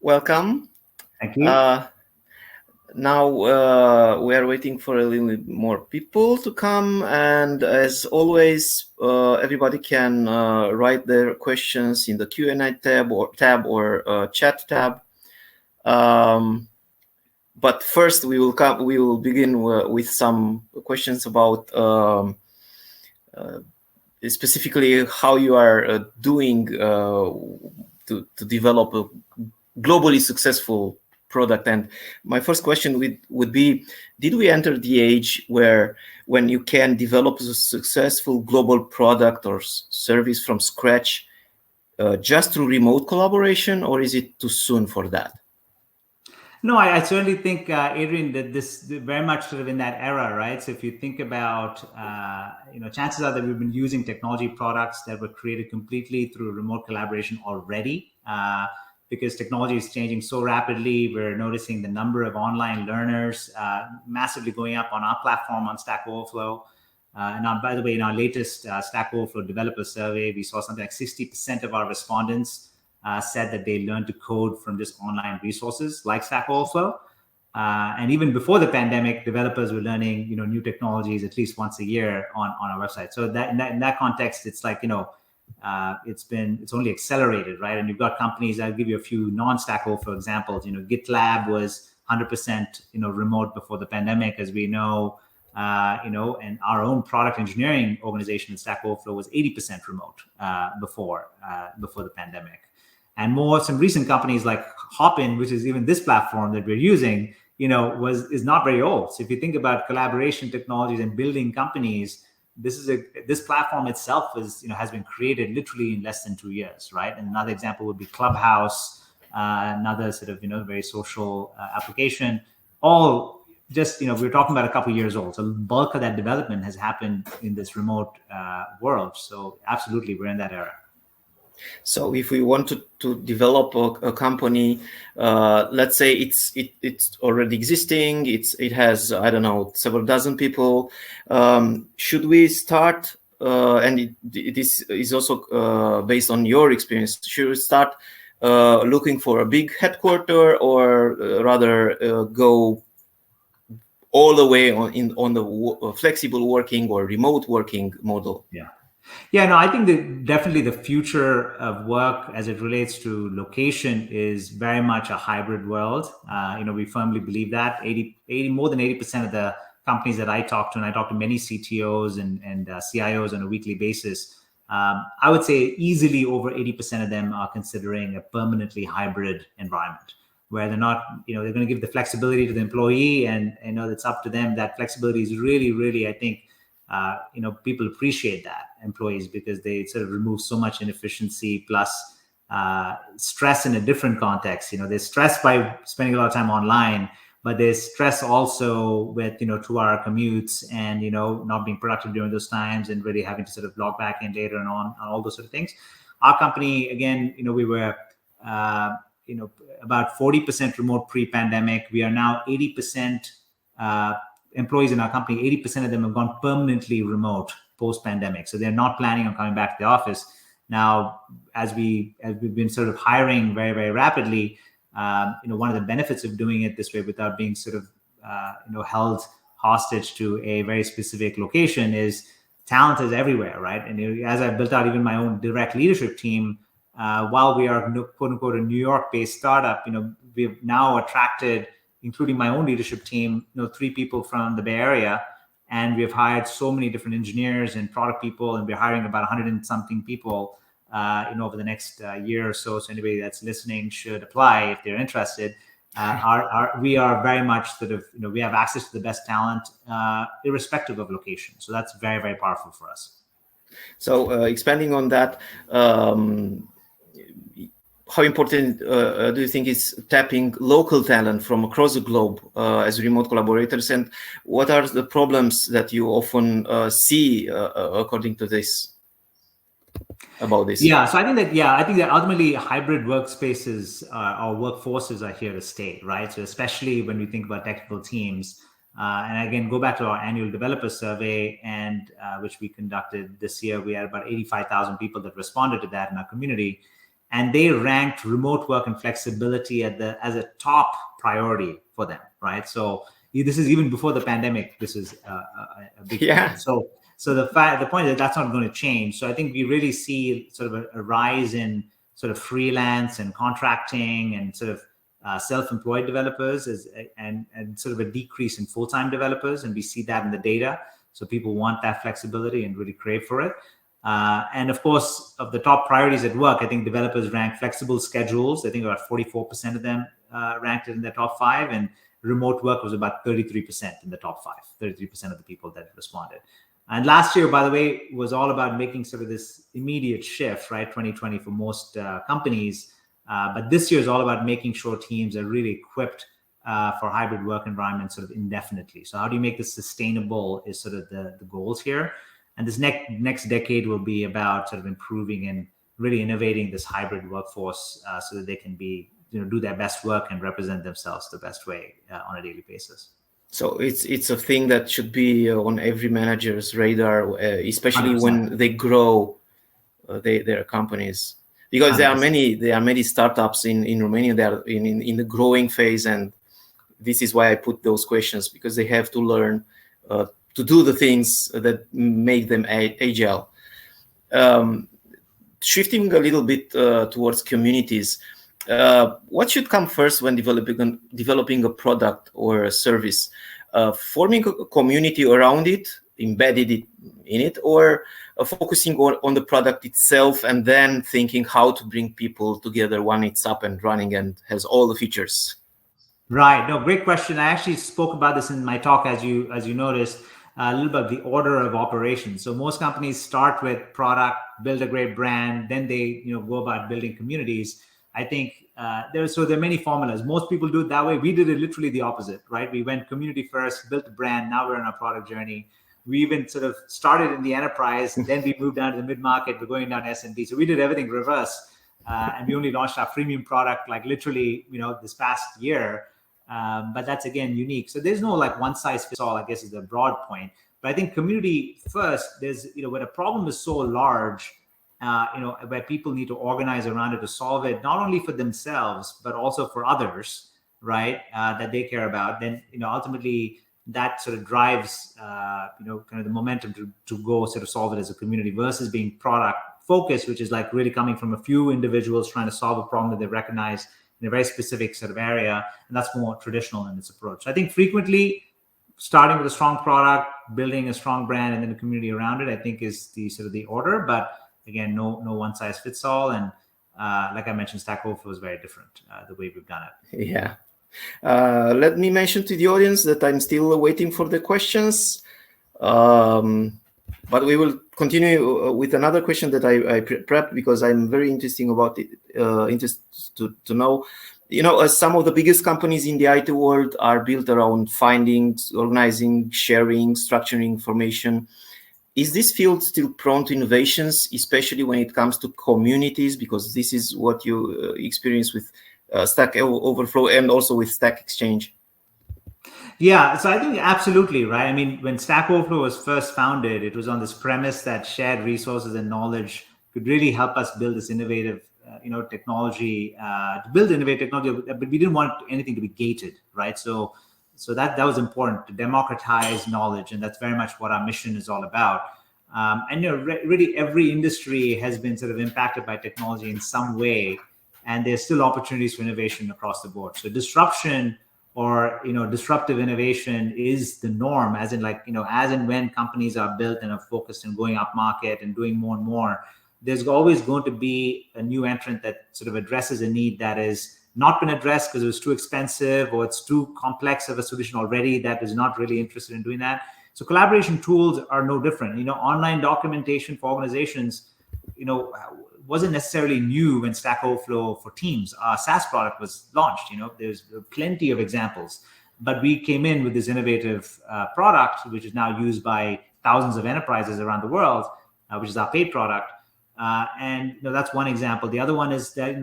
welcome. Thank you. Now we are waiting for a little bit more people to come, and as always, everybody can write their questions in the Q&A tab or chat tab. But first, we will begin with some questions about specifically how you are doing to develop a globally successful product. And my first question would be, did we enter the age where when you can develop a successful global product or service from scratch just through remote collaboration, or is it too soon for that? No, I certainly think, Adrian, that this very much sort of in that era, right? So if you think about, chances are that we've been using technology products that were created completely through remote collaboration already, because technology is changing so rapidly. We're noticing the number of online learners massively going up on our platform on Stack Overflow. And by the way, in our latest Stack Overflow developer survey, we saw something like 60% of our respondents said that they learned to code from just online resources like Stack Overflow. And even before the pandemic, developers were learning, new technologies at least once a year on our website. So that in that context, it's like, it's only accelerated, right? And you've got companies. I'll give you a few non-Stack Overflow examples. GitLab was 100%, remote before the pandemic, as we know. And our own product engineering organization in Stack Overflow was 80% remote before the pandemic. And some recent companies like Hopin, which is even this platform that we're using, is not very old. So if you think about collaboration technologies and building companies, this platform itself has been created literally in less than 2 years, right? And another example would be Clubhouse, another sort of very social application. All just we're talking about a couple of years old. So the bulk of that development has happened in this remote world. So absolutely, we're in that era. So if we want to develop a company, let's say it's already existing, it has, I don't know, several dozen people, should we start, and this is also based on your experience, should we start looking for a big headquarter, or rather go all the way on the flexible working or remote working model? Yeah, no, I think definitely the future of work as it relates to location is very much a hybrid world. We firmly believe that more than 80% of the companies that I talk to, and I talk to many CTOs and CIOs on a weekly basis, I would say easily over 80% of them are considering a permanently hybrid environment where they're not, they're going to give the flexibility to the employee, and it's up to them. That flexibility is really, really, I think, people appreciate that, employees, because they sort of remove so much inefficiency plus stress in a different context. They're stressed by spending a lot of time online, but there's stress also with 2-hour commutes and not being productive during those times and really having to sort of log back in later and on all those sort of things. Our company, again, we were about 40% remote pre-pandemic. We are now 80% employees in our company. 80% of them have gone permanently remote post-pandemic, so they're not planning on coming back to the office. Now, as we've been sort of hiring very, very rapidly, one of the benefits of doing it this way without being sort of held hostage to a very specific location is talent is everywhere, right? And as I've built out even my own direct leadership team, while we are quote unquote a New York-based startup, we've now attracted, including my own leadership team, 3 people from the Bay Area, and we've hired so many different engineers and product people, and we're hiring about 100 and something people, over the next year or so. So anybody that's listening should apply if they're interested. We are very much sort of, we have access to the best talent, irrespective of location. So that's very, very powerful for us. So expanding on that, how important do you think is tapping local talent from across the globe as remote collaborators, and what are the problems that you often see according to this? About this? Yeah, so I think that ultimately hybrid workspaces or workforces are here to stay, right? So especially when we think about technical teams, and again, go back to our annual developer survey, and which we conducted this year. We had about 85,000 people that responded to that in our community. and they ranked remote work and flexibility as a top priority for them, right? So this is even before the pandemic. This is a big thing. Yeah. So the point is that's not going to change. So I think we really see sort of a rise in sort of freelance and contracting and sort of self-employed developers and sort of a decrease in full-time developers, and we see that in the data. So people want that flexibility and really crave for it. And of course, of the top priorities at work, I think developers rank flexible schedules. I think about 44% of them ranked it in the top 5, and remote work was about 33% in the top 5, 33% of the people that responded. And last year, by the way, was all about making sort of this immediate shift, right? 2020 for most companies. But this year is all about making sure teams are really equipped for hybrid work environments sort of indefinitely. So how do you make this sustainable is sort of the goals here. And this next decade will be about sort of improving and really innovating this hybrid workforce so that they can be, do their best work and represent themselves the best way on a daily basis. So it's a thing that should be on every manager's radar, especially 100%. when they grow their companies, because 100%. there are many startups in Romania that are in the growing phase, and this is why I put those questions, because they have to learn to do the things that make them agile. Shifting a little bit towards communities, what should come first when developing a product or a service? Forming a community around it, embedded it in it, or focusing on the product itself and then thinking how to bring people together when it's up and running and has all the features? Right. No, great question. I actually spoke about this in my talk, as you noticed, a little bit of the order of operations. So most companies start with product, build a great brand, then they go about building communities. I think there are many formulas. Most people do it that way. We did it literally the opposite, right? We went community first, built a brand. Now we're on our product journey. We even sort of started in the enterprise, then we moved down to the mid-market. We're going down SMB. So we did everything reverse. And we only launched our freemium product like literally, this past year. But that's again unique. So there's no like one size fits all, I guess is the broad point. But I think community first, there's, when a problem is so large, where people need to organize around it to solve it, not only for themselves, but also for others, right? That they care about, then, ultimately that sort of drives, kind of the momentum to go sort of solve it as a community versus being product focused, which is like really coming from a few individuals trying to solve a problem that they recognize in a very specific sort of area. And that's more traditional in its approach. So I think frequently starting with a strong product, building a strong brand, and then a community around it, I think is the sort of the order. But again, no one size fits all. And like I mentioned, Stack Overflow is very different the way we've done it. Yeah. Let me mention to the audience that I'm still waiting for the questions. But we will continue with another question that I prepped because I'm very interested to know. Some of the biggest companies in the IT world are built around finding, organizing, sharing, structuring information. Is this field still prone to innovations, especially when it comes to communities? Because this is what you experience with Stack Overflow and also with Stack Exchange. Yeah, so I think absolutely, right? I mean, when Stack Overflow was first founded, it was on this premise that shared resources and knowledge could really help us build this innovative, technology, to build innovative technology, but we didn't want anything to be gated, right? So that was important to democratize knowledge, and that's very much what our mission is all about. And really every industry has been sort of impacted by technology in some way, and there's still opportunities for innovation across the board. So disruption or disruptive innovation is the norm, as in like as and when companies are built and are focused on going up market and doing more and more, there's always going to be a new entrant that sort of addresses a need that is not been addressed because it was too expensive or it's too complex of a solution already that is not really interested in doing that. So collaboration tools are no different. Online documentation for organizations, wasn't necessarily new when Stack Overflow for Teams, our SaaS product, was launched. There's plenty of examples, but we came in with this innovative product, which is now used by thousands of enterprises around the world, which is our paid product. And that's one example. The other one is that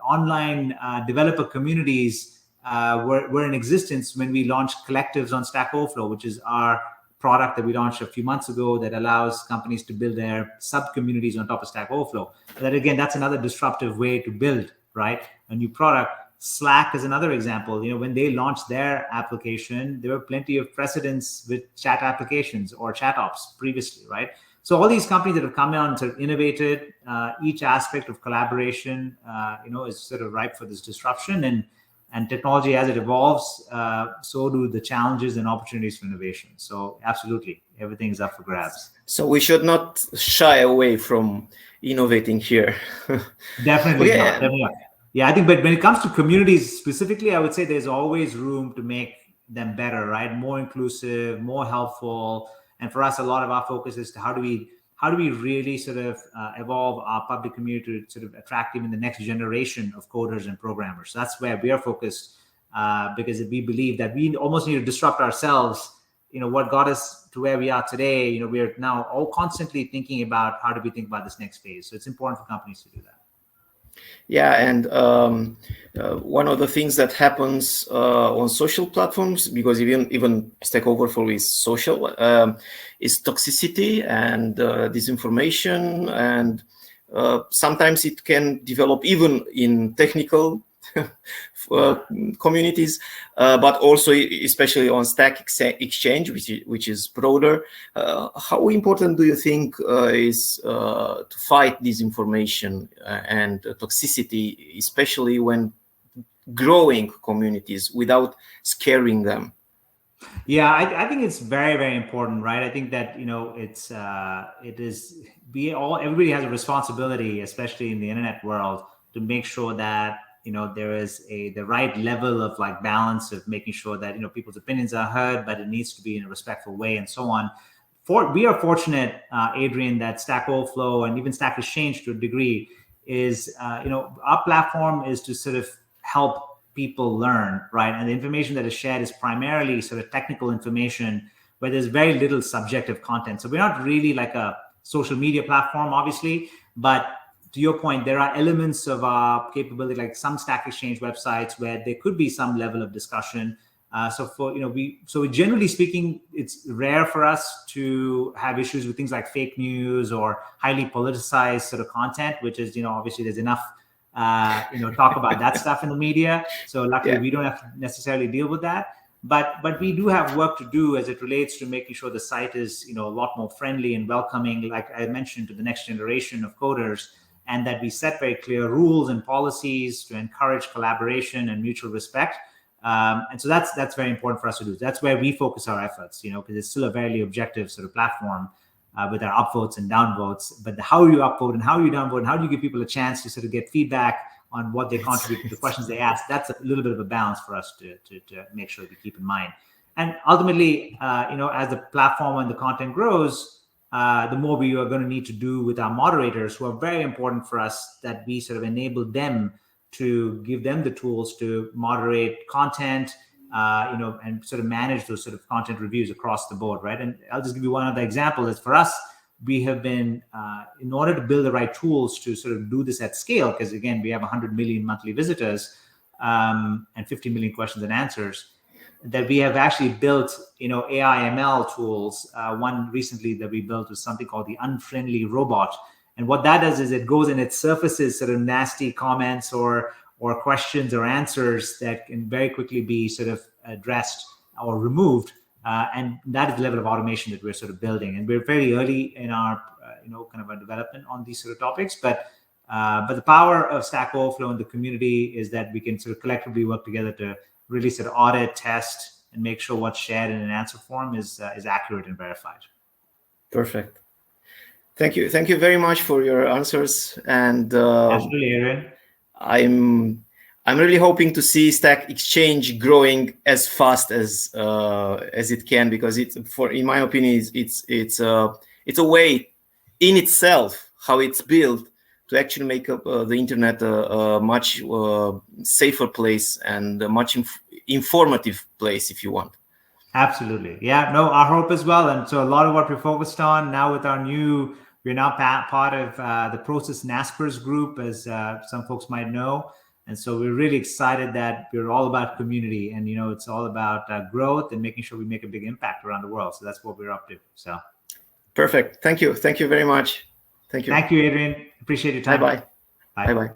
online developer communities were in existence when we launched collectives on Stack Overflow, which is our product that we launched a few months ago that allows companies to build their sub communities on top of Stack Overflow. That again, that's another disruptive way to build, right, a new product. Slack is another example. When they launched their application, there were plenty of precedents with chat applications or chat ops previously, right? So all these companies that have come out and sort of innovated, each aspect of collaboration, is sort of ripe for this disruption. And technology, as it evolves, so do the challenges and opportunities for innovation. So absolutely, everything is up for grabs. So we should not shy away from innovating here. Definitely not. Definitely not. Yeah, I think, but when it comes to communities specifically, I would say there's always room to make them better, right? More inclusive, more helpful. And for us, a lot of our focus is to how do we really sort of evolve our public community to sort of attract even the next generation of coders and programmers. So that's where we are focused, because we believe that we almost need to disrupt ourselves. What got us to where we are today, we are now all constantly thinking about how do we think about this next phase. So it's important for companies to do that. Yeah, and one of the things that happens on social platforms, because even Stack Overflow is social, is toxicity and disinformation, and sometimes it can develop even in technical communities, but also especially on Stack Exchange, which is broader. How important do you think is to fight disinformation and toxicity, especially when growing communities, without scaring them? Yeah, I think it's very, very important, right? I think that everybody has a responsibility, especially in the internet world, to make sure that there is the right level of like balance of making sure that people's opinions are heard, but it needs to be in a respectful way and so on. We are fortunate, Adrian, that Stack Overflow and even Stack Exchange to a degree is our platform is to sort of help people learn, right? And the information that is shared is primarily sort of technical information where there's very little subjective content. So we're not really like a social media platform, obviously, but to your point, there are elements of our capability, like some Stack Exchange websites, where there could be some level of discussion. So generally speaking, it's rare for us to have issues with things like fake news or highly politicized sort of content, which is, obviously there's enough, talk about that stuff in the media. So luckily, we don't have to necessarily deal with that. But we do have work to do as it relates to making sure the site is, a lot more friendly and welcoming, like I mentioned, to the next generation of coders. And that we set very clear rules and policies to encourage collaboration and mutual respect. And so that's very important for us to do. That's where we focus our efforts, because it's still a very objective sort of platform with our upvotes and downvotes. But how you upvote and how you downvote and how do you give people a chance to sort of get feedback on what they contribute to the questions they ask, that's a little bit of a balance for us to make sure we keep in mind. And ultimately, as the platform and the content grows, the more we are going to need to do with our moderators, who are very important for us, that we sort of enable them to give them the tools to moderate content, and sort of manage those sort of content reviews across the board, right? And I'll just give you one other example. Is for us, we have been, in order to build the right tools to sort of do this at scale, because again, we have 100 million monthly visitors and 50 million questions and answers, that we have actually built, AI ML tools. One recently that we built was something called the Unfriendly Robot. And what that does is it goes and it surfaces sort of nasty comments or questions or answers that can very quickly be sort of addressed or removed. And that is the level of automation that we're sort of building. And we're very early in our, kind of our development on these sort of topics. But the power of Stack Overflow and the community is that we can sort of collectively work together to really sort of audit, test, and make sure what's shared in an answer form is accurate and verified. Perfect. Thank you very much for your answers. And absolutely, Aaron. I'm really hoping to see Stack Exchange growing as fast as it can, because in my opinion, it's a way in itself how it's built to actually make the internet a much safer place and a much informative place, if you want. Absolutely. Yeah, no, our hope as well. And so a lot of what we're focused on now with we're now part of the Process Naspers group, as some folks might know. And so we're really excited that we're all about community, and it's all about growth and making sure we make a big impact around the world. So that's what we're up to. So perfect. Thank you very much. Thank you. Thank you, Adrian. Appreciate your time. Bye bye. Bye. Bye bye.